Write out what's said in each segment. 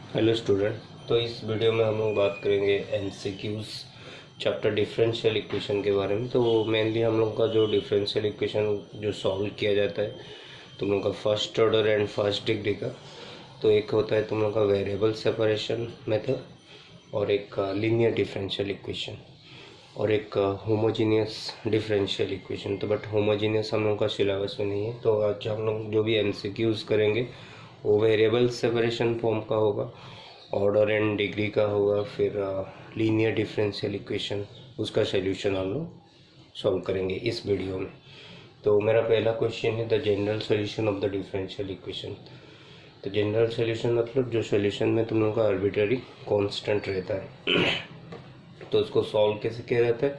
Hello student. तो इस video में हम लोग बात करेंगे एमसीक्यूज चैप्टर डिफरेंशियल इक्वेशन के बारे में। तो मेनली हम लोग का जो डिफरेंशियल इक्वेशन जो सॉल्व किया जाता है तुम लोग का first order and first degree का, तो एक होता है तुम लोग का वेरिएबल सेपरेशन मेथड, और एक लीनियर डिफरेंशियल इक्वेशन, और एक होमोजीनियस डिफरेंशियल इक्वेशन। तो बट होमोजीनियस हम लोग का सिलेबस में नहीं है। तो आज हम लोग जो भी एमसीक्यूज करेंगे वो वेरिएबल सेपरेशन फॉर्म का होगा, ऑर्डर एंड डिग्री का होगा, फिर लीनियर डिफरेंशियल इक्वेशन उसका सॉल्यूशन हम लोग सॉल्व करेंगे इस वीडियो में। तो मेरा पहला क्वेश्चन है the general solution of the differential equation. तो जनरल सॉल्यूशन मतलब जो सॉल्यूशन में तुम लोगों का आर्बिट्ररी कांस्टेंट रहता है तो उसको सॉल्व कैसे किया जाता है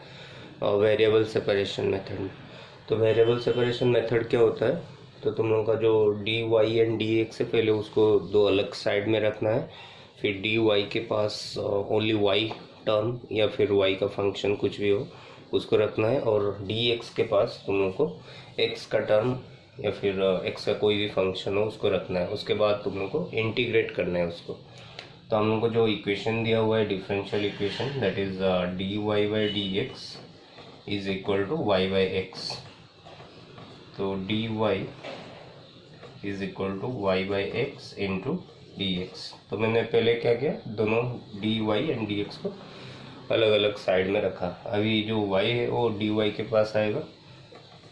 वेरिएबल सेपरेशन मेथड में। तो वेरिएबल सेपरेशन मेथड क्या होता है, तो तुम लोगों का जो d y and d x है पहले उसको दो अलग साइड में रखना है, फिर डी वाई के पास ओनली वाई टर्म या फिर वाई का फंक्शन कुछ भी हो उसको रखना है, और डी एक्स के पास तुम लोगों को एक्स का टर्म या फिर एक्स का कोई भी फंक्शन हो उसको रखना है। उसके बाद तुम लोग को इंटीग्रेट करना है उसको। तो हम लोग को जो इक्वेशन दिया हुआ है differential equation that is d y by d x is equal to y by x. तो d y is equal to y by x into d x. तो मैंने पहले क्या किया, दोनों d y and d x को अलग अलग साइड में रखा। अभी जो वाई है वो डी वाई के पास आएगा,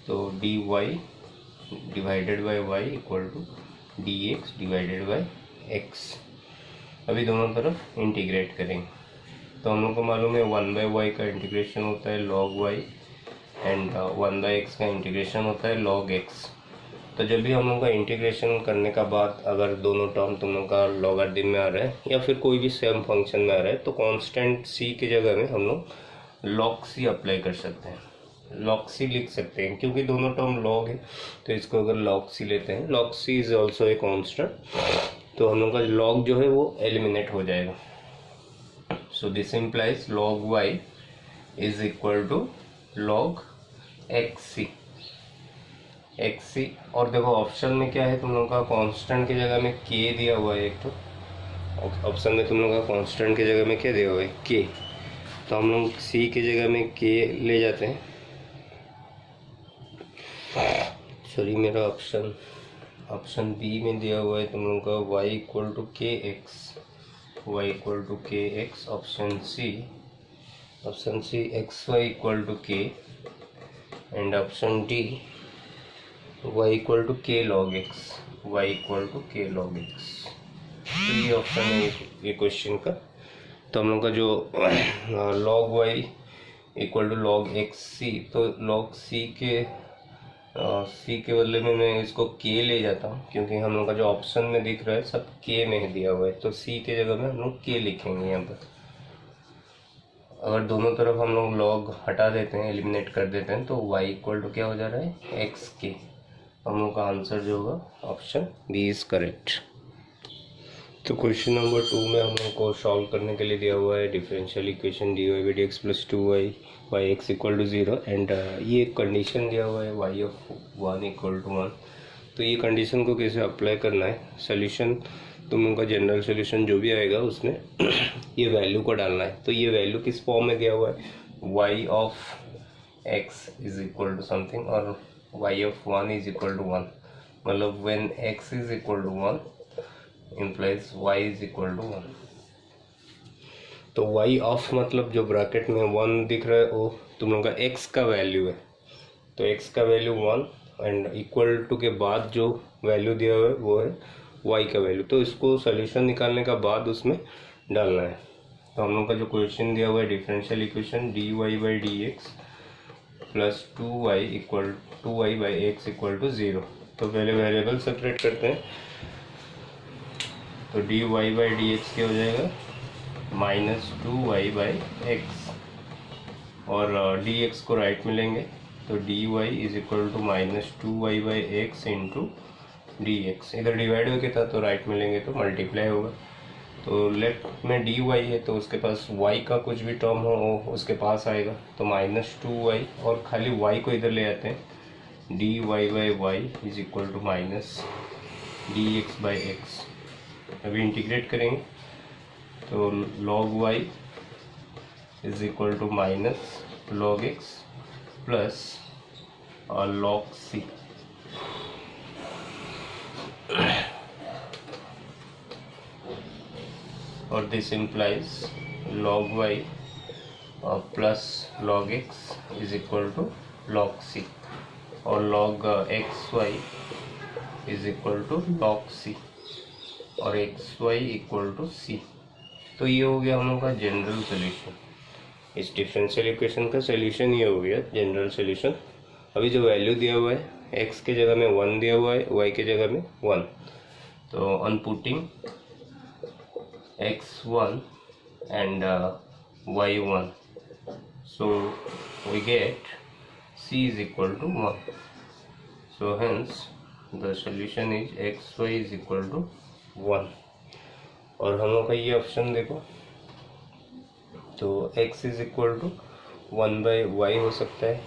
तो d y divided by y equal to d x divided by x. अभी दोनों तरफ इंटीग्रेट करेंगे। तो हम लोग को मालूम है 1/y का इंटीग्रेशन होता है log y एंड 1/x का इंटीग्रेशन होता है log x। तो जब भी हम लोग का इंटीग्रेशन करने का बाद अगर दोनों टर्म तुम लोग का लॉगरिथम में आ रहा है या फिर कोई भी सेम फंक्शन में आ रहा है तो कांस्टेंट c के जगह में हम लोग log c अप्लाई कर सकते हैं, log c लिख सकते हैं क्योंकि दोनों टर्म log है। तो इसको अगर log c लेते हैं, log c is also a constant, तो हम लोग का log जो है वो एलिमिनेट हो जाएगा। So this implies log y is equal to log xc। और देखो ऑप्शन में क्या है, तुम लोगों का कांस्टेंट की जगह में k दिया हुआ है। एक तो ऑप्शन में तुम लोगों का कांस्टेंट की जगह में क्या दिया हुआ है, k। तो हम लोग c की जगह में k ले जाते हैं। सॉरी, मेरा ऑप्शन बी में दिया हुआ है तुम लोगों का y equal to k x, y equal to k x. Option c x y equal to k, and option d y equal to k log x, y equal to k log x. तो ये option है ये question का। तो हम लोग का जो log y equal to log x c, तो log c के बदले में मैं इसको k ले जाता हूँ क्योंकि हम लोग का जो ऑप्शन में दिख रहा है सब k में दिया हुआ है। तो c के जगह में हम लोग k लिखेंगे यहाँ पर। अगर दोनों तरफ हम लोग log हटा देते हैं, एलिमिनेट कर देते हैं, तो y इक्वल टू क्या हो जा रहा है, एक्स के। हम लोग का आंसर जो होगा ऑप्शन बी इज करेक्ट। तो क्वेश्चन नंबर 2 में हम लोग को सॉल्व करने के लिए दिया हुआ है differential equation d y by d x plus 2y by x equal to 0, and ये कंडीशन दिया हुआ है y ऑफ 1 इक्वल टू 1। तो ये कंडीशन को कैसे अप्लाई करना है, सोल्यूशन तुम लोगों का जनरल सोल्यूशन जो भी आएगा उसमें ये वैल्यू को डालना है। तो ये वैल्यू किस फॉर्म में दिया हुआ है, y of x is equal to something और y of 1 is equal to 1, मतलब when x is equal to 1 implies y is equal to 1। तो y ऑफ मतलब जो ब्रैकेट में 1 दिख रहा है वो तुम लोगों का x का वैल्यू है। तो x का वैल्यू 1 एंड इक्वल टू के बाद जो वैल्यू दिया हुआ है वो है y का वैल्यू। तो इसको सोल्यूशन निकालने का बाद उसमें डालना है। तो हम लोग का जो क्वेश्चन दिया हुआ है differential equation d y by d x plus 2y by x equal to 0। तो पहले वेरिएबल सेपरेट करते हैं। तो d y by d x क्या हो जाएगा, -2y बाई एक्स, और डी एक्स को राइट में लेंगे तो d y is equal to -2y by x into d x. इधर डिवाइड हो गया था तो राइट में लेंगे तो मल्टीप्लाई होगा। तो लेफ्ट में डी वाई है तो उसके पास y का कुछ भी टर्म हो वो उसके पास आएगा, तो -2y, और खाली y को इधर ले आते हैं, d y by y is equal to minus d x by x. अभी इंटीग्रेट करेंगे तो log y is equal to minus log x plus और log c, और this implies log y plus log x is equal to log c, और log x y is equal to log c, और x y equal to c। तो ये हो गया हम लोग का जनरल सोल्यूशन। इस डिफरेंशियल इक्वेशन का सोल्यूशन ये हो गया जनरल सोल्यूशन। अभी जो वैल्यू दिया हुआ है x के जगह में 1 दिया हुआ है, y के जगह में 1, तो on putting x1 and y1, so we get c is equal to 1, so hence the solution is xy is equal to 1। और हम लोग का ये ऑप्शन देखो तो x is equal to 1/y हो सकता है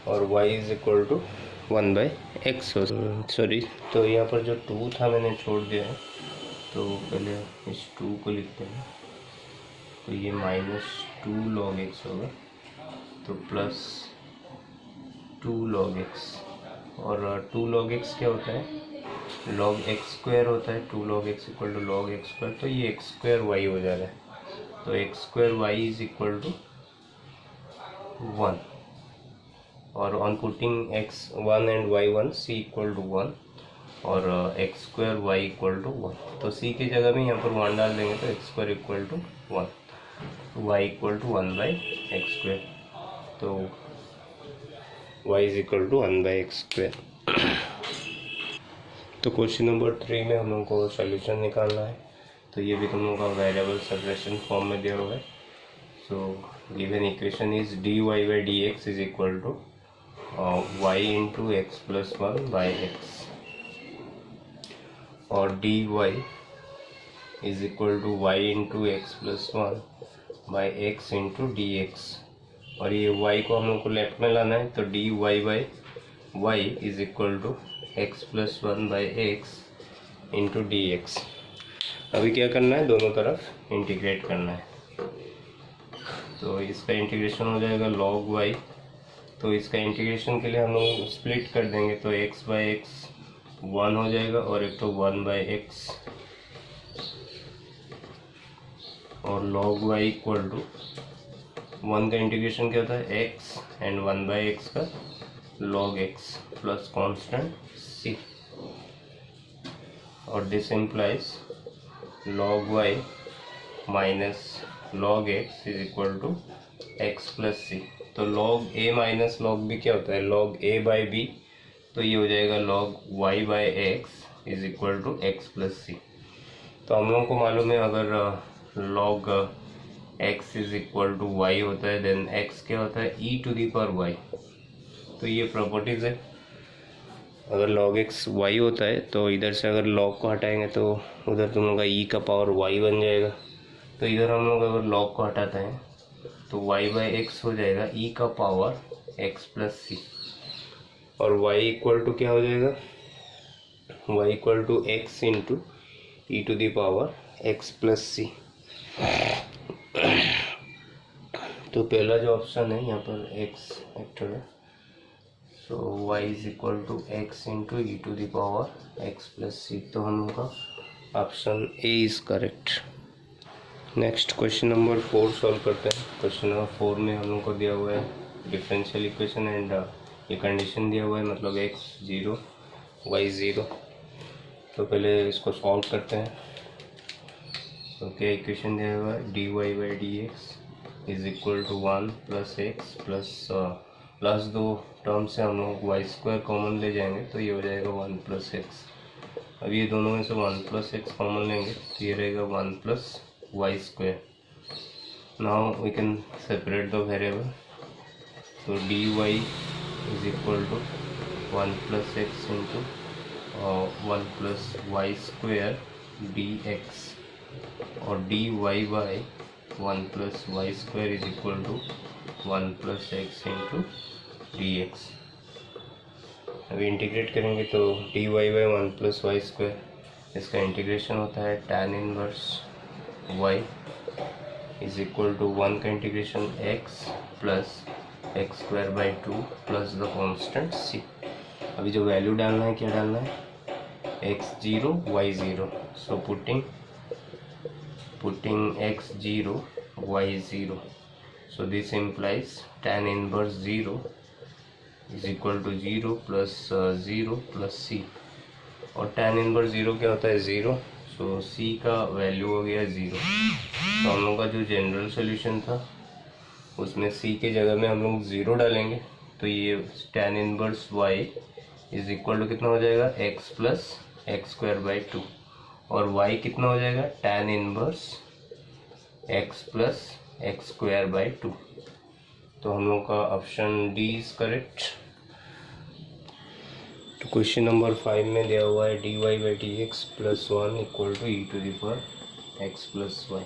और y is equal to 1/x हो, सॉरी, तो यहाँ पर जो 2 था मैंने छोड़ दिया है, तो पहले इस 2 को लिखते हैं, तो ये -2 log x होगा, तो प्लस 2 log x, और 2 log x क्या होता है, log x स्क्वायर होता है, 2 log x equal to log x square, तो ये x स्क्वायर y हो जा रहा है, तो x square y is equal to 1, और on putting x1 and y1 c equal to 1 और x square y equal to 1, तो c की जगह में यहाँ पर 1 डाल देंगे तो x square equal to 1, y equal to 1/x square, तो y is equal to 1/x square. तो क्वेश्चन नंबर 3 में हम लोग को सोल्यूशन निकालना है, तो ये भी तुम लोगों का वेरिएबल सेपरेशन फॉर्म में दिया हुआ है। So given equation is dy/dx is equal to y into x plus 1/x, और dy is equal to y into x plus 1/x into dx, और ये y को हम लोग को लेफ्ट में लाना है, तो dy/y is equal to x plus 1/x into dx। अभी क्या करना है, दोनों तरफ इंटीग्रेट करना है, तो इसका इंटीग्रेशन हो जाएगा log y, तो इसका इंटीग्रेशन के लिए हम लोग स्प्लिट कर देंगे, तो x/x 1 हो जाएगा और एक तो 1/x, और log y इक्वल टू 1 का इंटीग्रेशन क्या होता है x एंड 1/x का log x plus constant c, और this implies log y minus log x is equal to x plus c, तो log a minus log b क्या होता है, log a/b, तो ये हो जाएगा log y/x is equal to x plus c। तो हम लोगों को मालूम है अगर log x is equal to y होता है देन x क्या होता है e⁻y, तो ये प्रॉपर्टीज है। अगर log x y होता है तो इधर से अगर log को हटाएंगे तो उधर तुम लोग का e का पावर y बन जाएगा, तो इधर हम लोग अगर log को हटाते हैं तो y/x हो जाएगा e का पावर x प्लस c, और y इक्वल टू क्या हो जाएगा, y equal to x into e⁻x plus c। तो पहला जो ऑप्शन है यहाँ पर x वेक्टर है, so y is equal to x into e⁻x plus c, तो हम लोग का option A is correct. Next question number 4 solve करते हैं। क्वेश्चन नंबर 4 में हम लोग को दिया हुआ है डिफरेंशियल इक्वेशन एंड ये कंडीशन दिया हुआ है, मतलब x 0 y 0। तो पहले इसको सॉल्व करते हैं। तो क्या इक्वेशन दिया हुआ है, dy/dx is equal to 1 plus x plus 2 term से हम लोग वाई स्क्वायर कॉमन ले जाएंगे, तो ये हो जाएगा 1 प्लस एक्स। अब ये दोनों में से 1 प्लस एक्स कॉमन लेंगे तो ये रहेगा 1 plus y square. Now we can separate the variable, तो dy is equal to 1 plus x into 1 plus y square dx, और dy by 1 plus y square is equal to 1 plus x into dx। अभी integrate करेंगे तो dy by 1 plus y square, इसका integration होता है tan inverse y is equal to 1 का integration x plus x square by 2 plus the constant c। अभी जो value डालना है, क्या डालना है, x0 y0। So putting x0 y0, so this implies tan inverse 0 is equal to 0 plus 0 plus c। और tan inverse 0 क्या होता है, 0, सो c का वैल्यू हो गया 0। तो हम लोग का जो जनरल सोल्यूशन था उसमें c के जगह में हम लोग 0 डालेंगे, तो ये tan inverse y is equal to कितना हो जाएगा, x plus x square by 2, और y कितना हो जाएगा, tan inverse x plus x square by 2। तो हम लोग का ऑप्शन डी इज करेक्ट। तो क्वेश्चन नंबर 5 में दिया हुआ है dy by d x plus 1 equal to e to the power x plus y.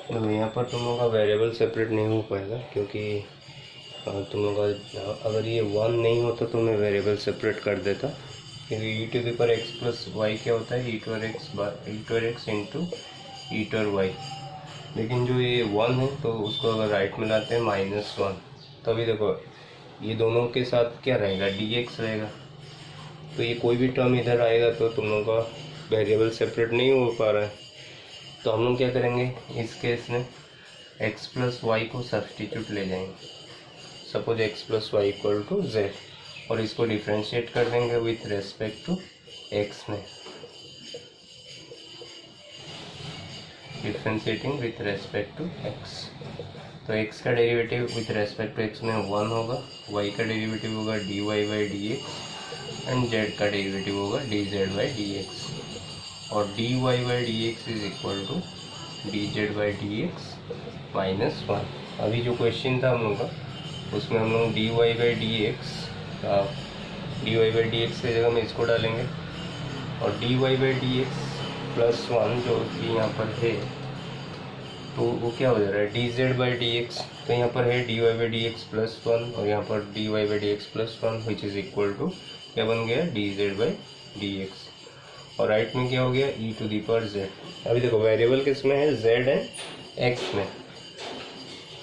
तो यहाँ पर तुम लोग का वेरिएबल सेपरेट नहीं हो पाएगा, क्योंकि तुम लोग का अगर ये 1 नहीं होता तो मैं वेरिएबल सेपरेट कर देता, क्योंकि e to the power x plus y क्या होता है, e to x into e to y. लेकिन जो ये 1 है तो उसको अगर राइट में लाते हैं -1, तो अभी देखो ये दोनों के साथ क्या रहेगा, dx रहेगा। तो ये कोई भी टर्म इधर आएगा तो तुम लोग का वेरिएबल सेपरेट नहीं हो पा रहा है, तो हम लोग क्या करेंगे इस केस में, x प्लस वाई को सब्सटीट्यूट ले जाएंगे। Suppose x plus y equal to z, और इसको डिफ्रेंशिएट कर देंगे विथ रेस्पेक्ट टू x में, differentiating with respect to x। तो x का derivative with respect to x में 1 होगा, y का डेरिवेटिव होगा dy by d x, and z का डेरिवेटिव होगा dz बाई डी एक्स, और dy by d x is equal to dz by d x minus 1। अभी जो क्वेश्चन था हम लोग का उसमें हम लोग dy बाई डी एक्स की जगह में इसको डालेंगे, और dy by d x plus 1 जो कि यहाँ पर है तो वो क्या हो जा रहा है, dz बाई डी एक्स। तो यहाँ पर है dy by d x plus 1, और यहाँ पर dy by d x plus 1 which is equal to क्या बन गया, dz बाई डी एक्स, और राइट में क्या हो गया, e to the power z। अभी देखो वेरिएबल किस में है, z एंड x में,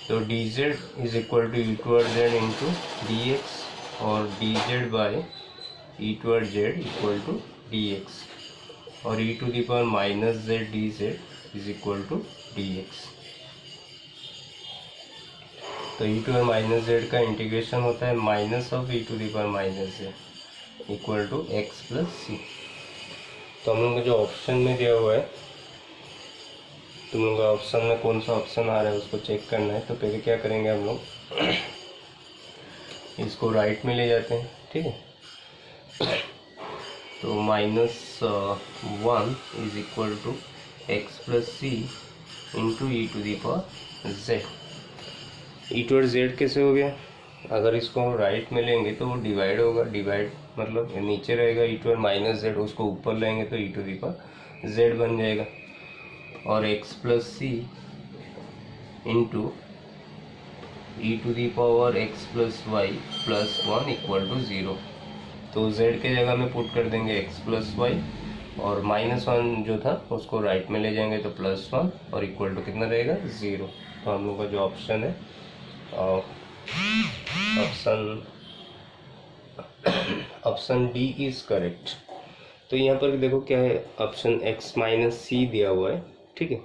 तो dz is equal to e to r z into d x, और dz by e to r z equal to d x, और e to the power minus z d z is equal to d x. तो e to r minus z का integration होता है minus of e to the power minus z equal to x plus c. तो हम लोग का जो option में दिया हुआ है, तुम लोग का ऑप्शन में कौन सा ऑप्शन आ रहा है उसको चेक करना है। तो पहले क्या करेंगे हम लोग, इसको राइट में ले जाते हैं, ठीक है। तो -1 is equal to x plus c into e to the power z. E to z कैसे हो गया, अगर इसको राइट में लेंगे तो वो डिवाइड होगा, डिवाइड मतलब नीचे रहेगा ई टू माइनस जेड, उसको ऊपर लेंगे तो e to the power z बन जाएगा, और x plus c into e to the power x plus y plus 1 equal to 0। तो z के जगह में पुट कर देंगे x प्लस वाई, और -1 जो था उसको राइट में ले जाएंगे तो +1, और इक्वल टू कितना रहेगा, 0। तो हम लोग का जो ऑप्शन है ऑप्शन डी इज करेक्ट। तो यहाँ पर देखो क्या है, ऑप्शन x माइनस सी दिया हुआ है, ठीक है।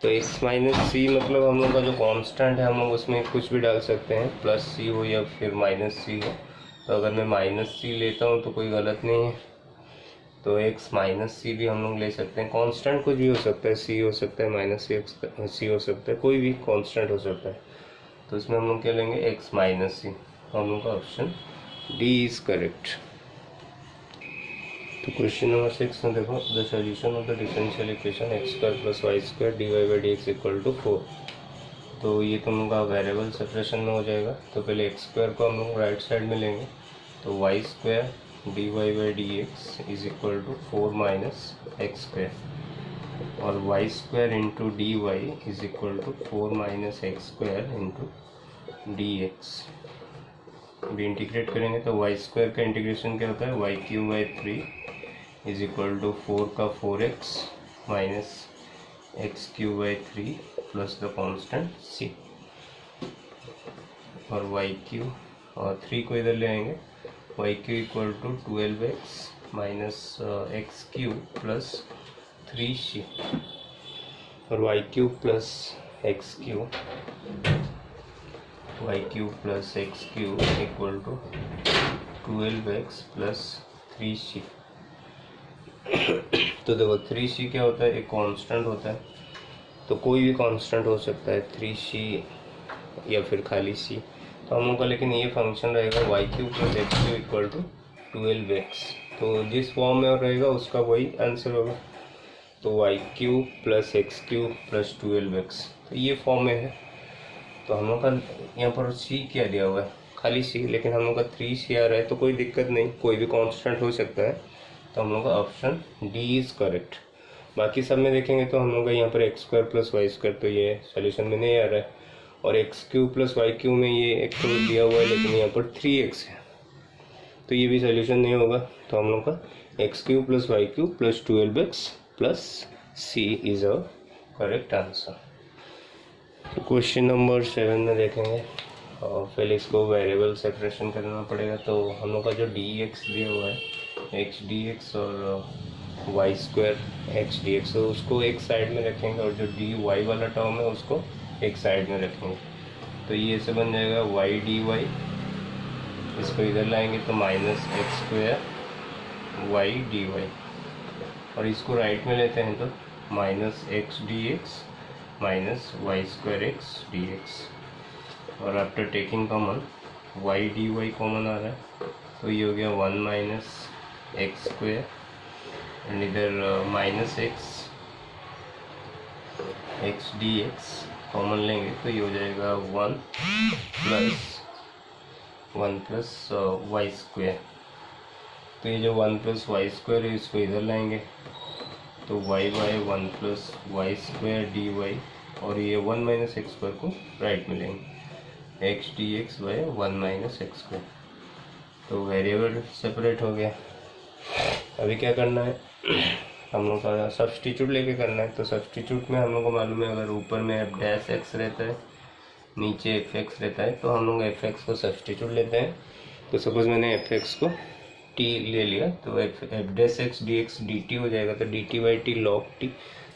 तो x माइनस सी मतलब हम लोग का जो कांस्टेंट है हम लोग उसमें कुछ भी डाल सकते हैं, प्लस सी हो या फिर माइनस सी हो। तो अगर मैं माइनस सी लेता हूँ तो कोई गलत नहीं है, तो x माइनस सी भी हम लोग ले सकते हैं। कांस्टेंट कुछ भी हो सकता है, सी हो सकता है, माइनस सी हो सकता है, कोई भी कांस्टेंट हो सकता है। तो इसमें हम लोग क्या लेंगे, x माइनस सी। हम लोग का ऑप्शन डी इज करेक्ट। तो क्वेश्चन नंबर 6 में देखो, the solution of the differential equation x square plus y square d y by d x equal to 4। तो ये तुम लोग का वेरिएबल सेपरेशन में हो जाएगा। तो पहले एक्स स्क्वायर को हम लोग राइट साइड में लेंगे, तो y square d y by d x is equal to 4 minus x square, और y square into d y is equal to 4 minus x square into d x. अभी integrate करेंगे तो वाई स्क्वायर का integration क्या होता है, y cube by 3 is equal to 4 का 4x minus x cube by 3 plus the constant c, और y cube और 3 को इधर ले आएंगे, y q equal to 12x minus x q plus 3c, और y q plus x q equal to 12x plus 3c। तो देखो 3c क्या होता है, एक कांस्टेंट होता है, तो कोई भी कांस्टेंट हो सकता है 3c या फिर खाली c। तो हम लोग का लेकिन ये फंक्शन रहेगा y q plus x q equal to 12x, तो जिस फॉर्म में रहेगा उसका वही आंसर होगा। तो y q plus x q plus 12x, तो ये फॉर्म में है। तो हम लोग का यहाँ पर c क्या दिया हुआ है, खाली c, लेकिन हम लोग का 3c आ रहा है, तो कोई दिक्कत नहीं, कोई भी कांस्टेंट हो सकता है। तो हम लोग का ऑप्शन डी इज़ करेक्ट। बाकी सब में देखेंगे तो हम लोग का यहाँ पर x square plus y square, तो ये सोल्यूशन में नहीं आ रहा है, और x q plus y q में ये एक तो दिया हुआ है, लेकिन यहाँ पर 3x है, तो ये भी सोल्यूशन नहीं होगा। तो हम लोग का x q plus y q plus 12x plus c is a correct answer. तो क्वेश्चन नंबर 7 में देखेंगे, और पहले इसको वेरिएबल सेपरेशन करना पड़ेगा। तो हम लोग का जो dx दिया हुआ है एक्स डी एक्स और y square x d x, तो उसको एक साइड में रखेंगे, और जो डी वाई वाला टर्म है उसको एक साइड में रखेंगे। तो ये ऐसे बन जाएगा वाई डी वाई, इसको इधर लाएंगे तो minus x square y d y, और इसको राइट में लेते हैं तो minus x d x minus y square x d x, और after taking common y d y common आ रहा है, तो ये हो गया 1 माइनस एक्स स्क्वायर, एंड इधर minus x d x common लेंगे तो ये हो जाएगा 1 प्लस वाई स्क्वायर। तो ये जो 1 प्लस वाई स्क्वायर है इसको इधर लाएंगे तो y by 1 plus y square d y, और ये 1 माइनस एक्स स्क्वायर को राइट में लेंगे, x d x by 1 minus x square. तो वेरिएबल सेपरेट हो गया। अभी क्या करना है, हम लोग का सब्स्टिट्यूट लेके करना है। तो सब्स्टिट्यूट में हम लोग को मालूम है, अगर ऊपर में एफ डैश एक्स रहता है, नीचे एफ एक्स रहता है, तो हम लोग एफ एक्स को सब्स्टिट्यूट लेते हैं। तो सपोज मैंने एफ एक्स को टी ले लिया, तो F dash x d x D T हो जाएगा, तो D T by T log T,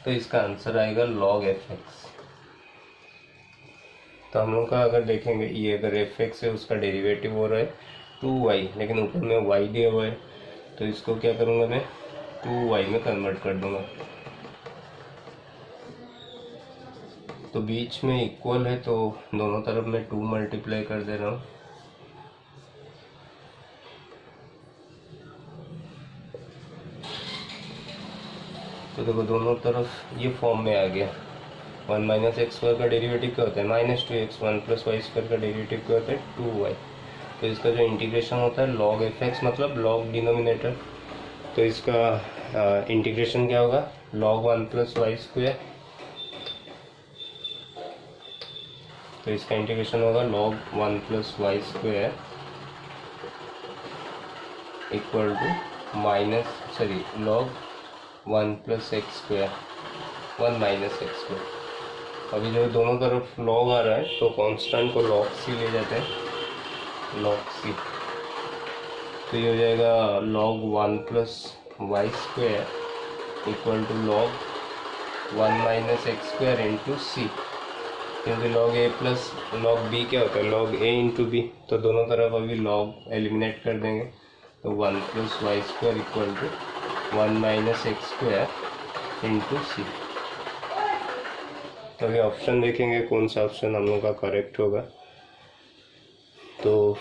तो इसका आंसर आएगा लॉग एफ एक्स। तो हम लोग का अगर देखेंगे, ये अगर एफ एक्स है उसका डेरिवेटिव हो रहा है 2y, लेकिन ऊपर में y दिया हुआ है, तो इसको क्या करूँगा मैं 2y में कन्वर्ट कर दूँगा। तो बीच में इक्वल है, तो दोनों तरफ मैं 2 मल्टीप्लाई कर दे रहा हूँ। तो देखो दोनों तरफ ये फॉर्म में आ गया। 1 माइनस एक्स स्क्वायर का डेरिवेटिव क्या होता है, -2x, 1 प्लस वाई स्क्वायर का डेरिवेटिव क्या होता है 2y। तो इसका जो इंटीग्रेशन होता है लॉग एफ एक्स, मतलब लॉग डिनोमिनेटर, तो इसका इंटीग्रेशन क्या होगा लॉग 1 प्लस वाई स्क्वायर, तो इसका इंटीग्रेशन होगा log 1 plus y square equal to log 1 plus x square 1 minus x square. अभी जो दोनों तरफ log आ रहा है तो कांस्टेंट को log c ले जाते हैं, log c, तो ये हो जाएगा log 1 plus y square equal to log 1 minus x square into c, क्योंकि log a plus log b क्या होता है log a इंटू बी, तो दोनों तरफ अभी log एलिमिनेट कर देंगे, तो 1 plus y square equal to 1 minus x square into c. तो अभी ऑप्शन देखेंगे कौन सा ऑप्शन हम लोग का करेक्ट होगा। तो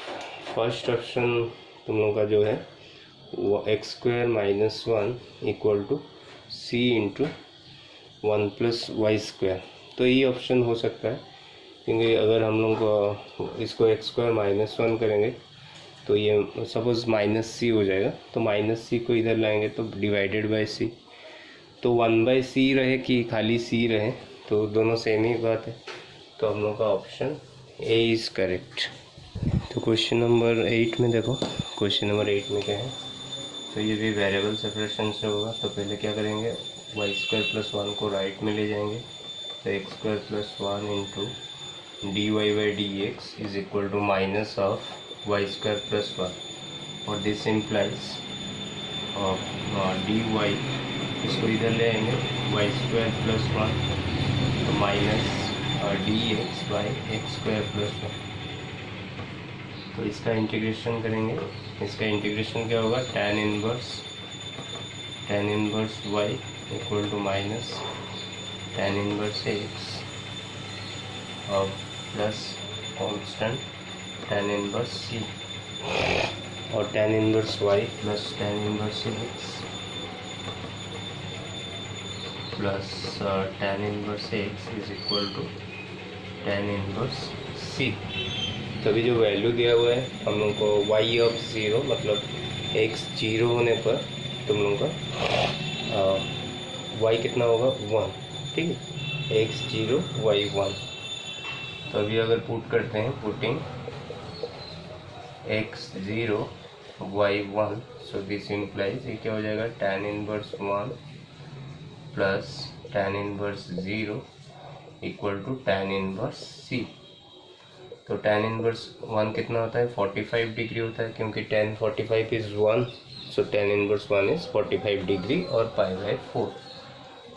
फर्स्ट ऑप्शन तुम लोग का जो है वो x square minus 1 equal to c into 1 plus y square, तो ये ऑप्शन हो सकता है, क्योंकि अगर हम लोग इसको एक्स स्क्वायर माइनस 1 करेंगे तो ये सपोज माइनस सी हो जाएगा, तो माइनस सी को इधर लाएंगे तो डिवाइडेड बाय सी, तो 1 बाई सी रहे कि खाली सी रहे, तो दोनों सेम ही बात है। तो हम लोग का ऑप्शन ए इज़ करेक्ट। तो क्वेश्चन नंबर 8 में देखो, क्वेश्चन नंबर 8 में क्या है, तो ये भी वेरिएबल सेपरेशन से होगा। तो पहले क्या करेंगे, y² + 1 को राइट में ले जाएंगे, तो x² + 1 into dy/dx is equal to minus of y² + 1, और दिस इम्प्लाइज dy, इसको इधर ले आएंगे y² + 1 तो माइनस dx/x² + 1। तो इसका इंटीग्रेशन करेंगे, इसका इंटीग्रेशन क्या होगा, tan inverse y equal to minus tan inverse x और plus constant tan inverse c, और tan inverse y plus tan inverse x plus tan inverse x is equal to tan inverse c। तो अभी जो value दिया हुआ है हम लोग को y(0) मतलब x 0 होने पर तुम लोग का y कितना होगा, 1, ठीक है, x 0 y 1। तो अभी अगर पुट करते हैं, putting x 0 y 1, so this implies ये क्या हो जाएगा, tan inverse 1 plus tan inverse 0 equal to tan inverse c। तो tan इनवर्स 1 कितना होता है, 45 डिग्री होता है, क्योंकि tan 45 is 1, so tan inverse 1 is 45 degree और π/4।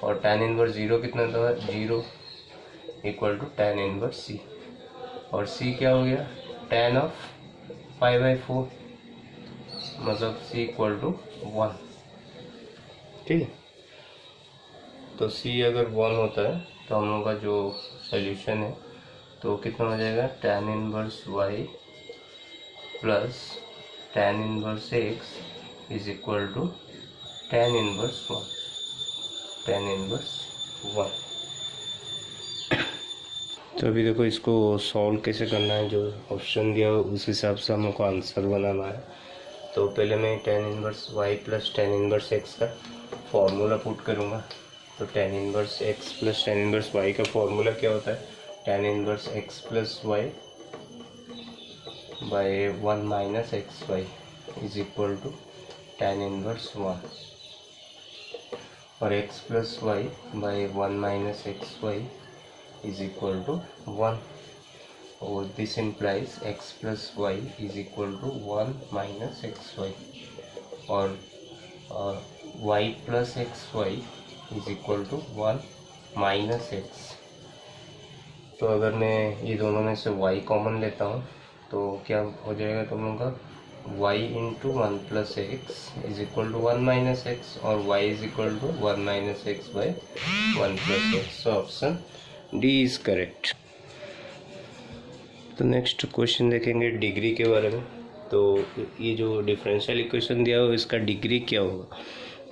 और tan इनवर्स 0 कितना होता है, 0 equal to tan inverse c, और c क्या हो गया, tan ऑफ π/4 मतलब c इक्वल टू 1, ठीक है। तो c अगर 1 होता है तो हम लोग का जो सोल्यूशन है तो कितना हो जाएगा, tan inverse y plus tan inverse x is equal to tan inverse 1, tan inverse 1। तो अभी देखो इसको सॉल्व कैसे करना है, जो ऑप्शन दिया हो उस हिसाब से हम लोग को आंसर बनाना है। तो पहले मैं tan inverse y plus tan inverse x का फॉर्मूला पुट करूँगा। तो tan inverse x plus tan inverse y का फॉर्मूला क्या होता है, tan inverse x plus y by 1 minus xy is equal to tan inverse 1, और x plus y by 1 minus xy is equal to 1, और this implies x plus y is equal to 1 minus xy, और y plus xy is equal to 1 minus x। तो अगर मैं ये दोनों में से y कॉमन लेता हूँ तो क्या हो जाएगा तुम लोगों का, y into 1 plus x is equal to 1 minus x, और y is equal to 1 minus x by 1 plus x. So option D is correct. तो नेक्स्ट क्वेश्चन देखेंगे डिग्री के बारे में। तो ये जो डिफरेंशियल इक्वेशन दिया हो इसका डिग्री क्या होगा,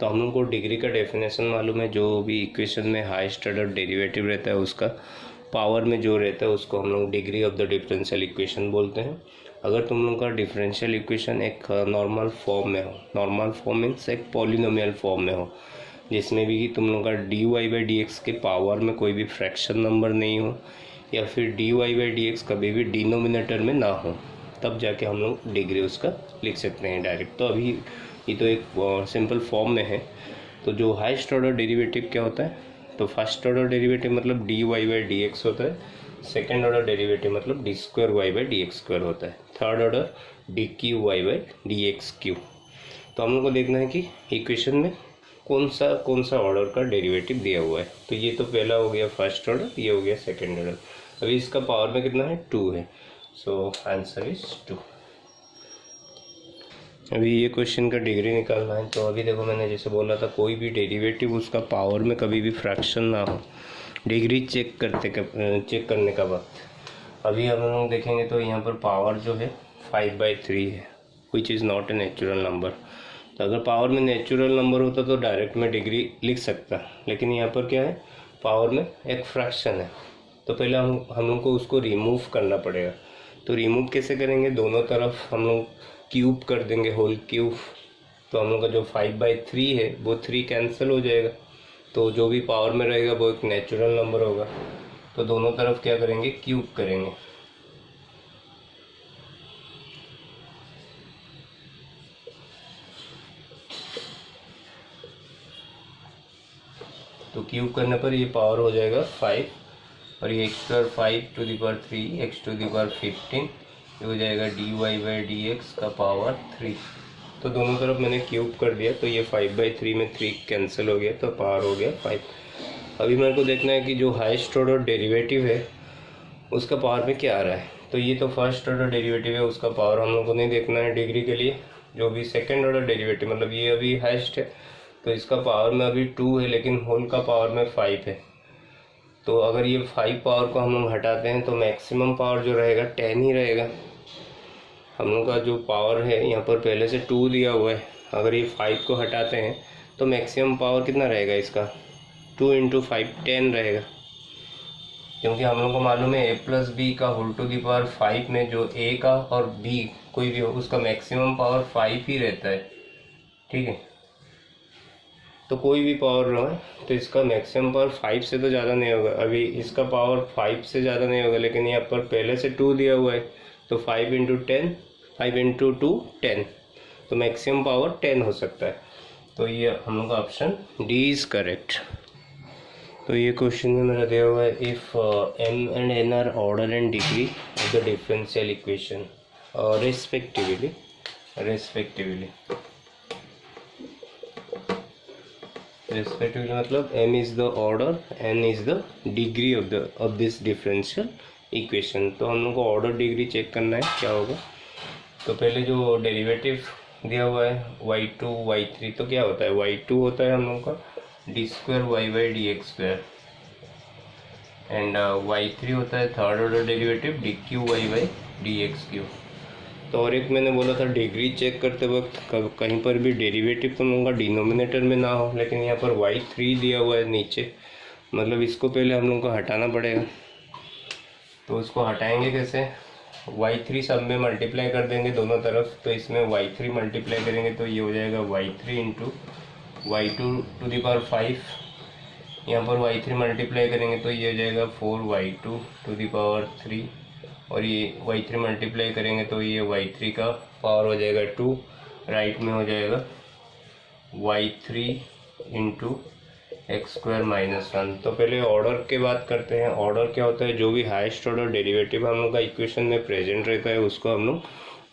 तो हम लोग को डिग्री का डेफिनेशन मालूम है, जो भी इक्वेशन में हाईएस्ट ऑर्डर डेरिवेटिव रहता है उसका पावर में जो रहता है उसको हम लोग degree of the differential equation बोलते हैं। अगर तुम लोग का डिफरेंशियल इक्वेशन एक नॉर्मल फॉर्म में हो, नॉर्मल फॉर्म मीन्स एक पॉलिनोमियल फॉर्म में हो, जिसमें भी तुम लोग का dy/dx के पावर में कोई भी फ्रैक्शन नंबर नहीं हो, या फिर dy/dx कभी भी डिनोमिनेटर में ना हो, तब जाके हम लोग डिग्री उसका लिख सकते हैं डायरेक्ट। तो अभी ये तो एक सिंपल फॉर्म में है। तो जो हाईएस्ट ऑर्डर डेरिवेटिव क्या होता है, तो फर्स्ट ऑर्डर डेरिवेटिव मतलब dy/dx होता है, सेकेंड ऑर्डर डेरिवेटिव मतलब d²y/dx² होता है, थर्ड ऑर्डर dqy/dx³। तो हम लोग को देखना है कि इक्वेशन में कौन सा ऑर्डर का डेरिवेटिव दिया हुआ है। तो ये तो पहला हो गया फर्स्ट ऑर्डर, ये हो गया सेकेंड ऑर्डर। अभी इसका पावर में कितना है, 2 है, सो आंसर इज 2। अभी ये क्वेश्चन का डिग्री निकालना है। तो अभी देखो मैंने जैसे बोला था, कोई भी डेरिवेटिव उसका पावर में कभी भी फ्रैक्शन ना हो, डिग्री चेक करने का वक्त अभी हम लोग देखेंगे। तो यहाँ पर पावर जो है 5/3 है, which is not a natural number. तो अगर पावर में नेचुरल नंबर होता तो डायरेक्ट में डिग्री लिख सकता, लेकिन यहाँ पर क्या है, पावर में एक फ्रैक्शन है। तो पहले हम लोग को उसको रिमूव करना पड़ेगा। तो रिमूव कैसे करेंगे, दोनों तरफ हम लोग क्यूब कर देंगे, होल क्यूब। तो हम लोग का जो 5/3 है वो 3 कैंसिल हो जाएगा, तो जो भी पावर में रहेगा वो एक नेचुरल नंबर होगा। तो दोनों तरफ क्या करेंगे, क्यूब करेंगे। तो क्यूब करने पर ये पावर हो जाएगा 5 और ये x square 5 to the power 3 x to the power 15, ये हो जाएगा dy/dx का पावर 3। तो दोनों तरफ मैंने क्यूब कर दिया, तो ये 5/3 में 3 कैंसिल हो गया, तो पावर हो गया 5। अभी मेरे को देखना है कि जो हाईएस्ट ऑर्डर डेरिवेटिव है उसका पावर में क्या आ रहा है। तो ये तो फर्स्ट ऑर्डर डेरिवेटिव है, उसका पावर हम लोग को नहीं देखना है डिग्री के लिए। जो भी सेकंड ऑर्डर डेरिवेटिव, मतलब ये अभी हाईएस्ट है, तो इसका पावर में अभी 2 है, लेकिन होल का पावर में 5 है। तो अगर ये 5 पावर को हम लोग हटाते हैं तो मैक्सिमम पावर जो रहेगा 10 ही रहेगा। हम लोग का जो पावर है यहाँ पर पहले से 2 दिया हुआ है, अगर ये 5 को हटाते हैं तो मैक्सिमम पावर कितना रहेगा इसका, 2 × 5 10 रहेगा। क्योंकि हम लोग को मालूम है a+b का होल टू दी पावर 5 में जो a का और b कोई भी हो उसका मैक्सिमम पावर 5 ही रहता है, ठीक है। तो कोई भी पावर रहे तो इसका मैक्सिमम पावर 5 से तो ज़्यादा नहीं होगा। अभी इसका पावर 5 से ज़्यादा नहीं होगा, लेकिन यहाँ पर पहले से 2 दिया हुआ है, तो 5 × 10 5 × 2 10, तो मैक्सिमम पावर 10 हो सकता है। तो ये हम लोग का ऑप्शन डी इज़ करेक्ट। तो ये क्वेश्चन में मेरा दिया हुआ है, if m and n are order and degree of the differential equation respectively मतलब m is the order, n is the degree of this differential equation. तो हम लोग को ऑर्डर डिग्री चेक करना है क्या होगा। तो पहले जो डेरिवेटिव दिया हुआ है y2 y3, तो क्या होता है, y2 होता है हम लोग का d² y/dx² एंड y3 होता है third order derivative dq y/dx3। तो और एक मैंने बोला था डिग्री चेक करते वक्त कहीं पर भी डेरिवेटिव तो हम लोग का डिनोमिनेटर में ना हो, लेकिन यहाँ पर y3 दिया हुआ है नीचे, मतलब इसको पहले हम लोग को हटाना पड़ेगा। तो उसको हटाएंगे कैसे, y3 सब में मल्टीप्लाई कर देंगे दोनों तरफ, तो इसमें y3 मल्टीप्लाई करेंगे तो ये हो जाएगा y3 × y2 to the power 5, यहाँ पर y3 मल्टीप्लाई करेंगे तो ये हो जाएगा 4y2 टू दी पावर 3, और ये y3 मल्टीप्लाई करेंगे तो ये y3 का पावर हो जाएगा 2, राइट में हो जाएगा y3 × x² - 1। तो पहले ऑर्डर के बात करते हैं। ऑर्डर क्या होता है, जो भी हाईएस्ट ऑर्डर डेरिवेटिव हम लोग का इक्वेशन में प्रेजेंट रहता है उसको हम लोग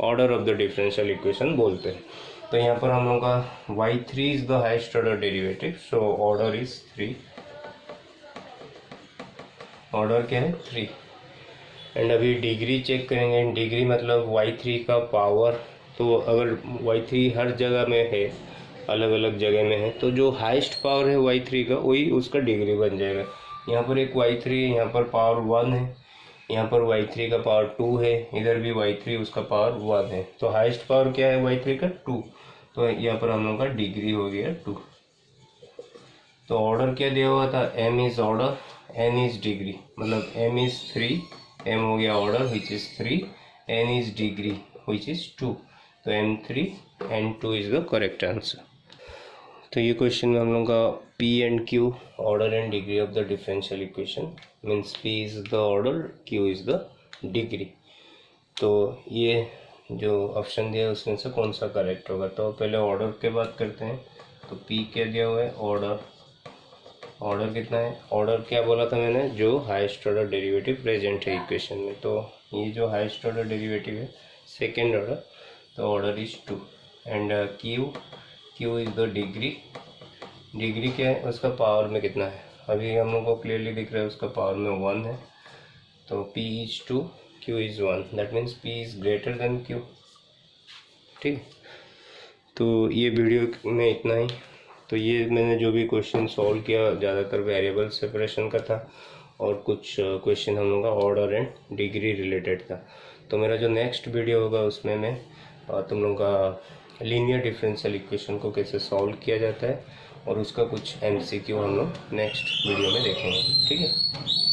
order of the differential equation बोलते हैं। तो यहाँ पर हम लोग का y3 is the highest order derivative, so order is 3। Order क्या है 3। एंड अभी डिग्री चेक करेंगे। डिग्री मतलब y3 का पावर, तो अगर y3 हर जगह में है, अलग अलग जगह में है, तो जो हाईएस्ट पावर है y3 का वही उसका डिग्री बन जाएगा। यहाँ पर एक y3 है, यहाँ पर पावर 1 है, यहाँ पर y3 का पावर 2 है, इधर भी y3 उसका पावर 1 है। तो हाईएस्ट पावर क्या है y3 का 2, तो यहाँ पर हम लोग का डिग्री हो गया 2। तो ऑर्डर क्या दिया हुआ था, m is order, n is degree, मतलब m इज 3, m हो गया order which is 3, n is degree which is 2। तो m3 and 2 is the correct answer. तो ये क्वेश्चन में हम लोग का P and Q order and degree of the differential equation, means P is the order, Q is the degree. तो ये जो ऑप्शन दिया है उसमें से कौन सा करेक्ट होगा। तो पहले ऑर्डर के बात करते हैं। तो P क्या दिया हुआ है, ऑर्डर। ऑर्डर कितना है, ऑर्डर क्या बोला था मैंने, जो हाईएस्ट ऑर्डर डेरिवेटिव प्रेजेंट है इक्वेशन में। तो ये जो हाईएस्ट ऑर्डर डेरिवेटिव है सेकेंड ऑर्डर, तो order is 2। And Q is the degree. Degree क्या है, उसका पावर में कितना है, अभी हम लोग को क्लियरली दिख रहा है उसका पावर में 1 है। तो P is 2, Q is 1, that means P is greater than Q। ठीक, तो ये वीडियो में इतना ही। तो ये मैंने जो भी क्वेश्चन सॉल्व किया ज़्यादातर वेरिएबल सेपरेशन का था, और कुछ क्वेश्चन हम लोग का ऑर्डर एंड डिग्री रिलेटेड था। तो मेरा जो नेक्स्ट वीडियो होगा उसमें मैं तुम लोग का लीनियर डिफरेंशियल इक्वेशन को कैसे सॉल्व किया जाता है और उसका कुछ MCQ हम लोग नेक्स्ट वीडियो में देखेंगे। ठीक है।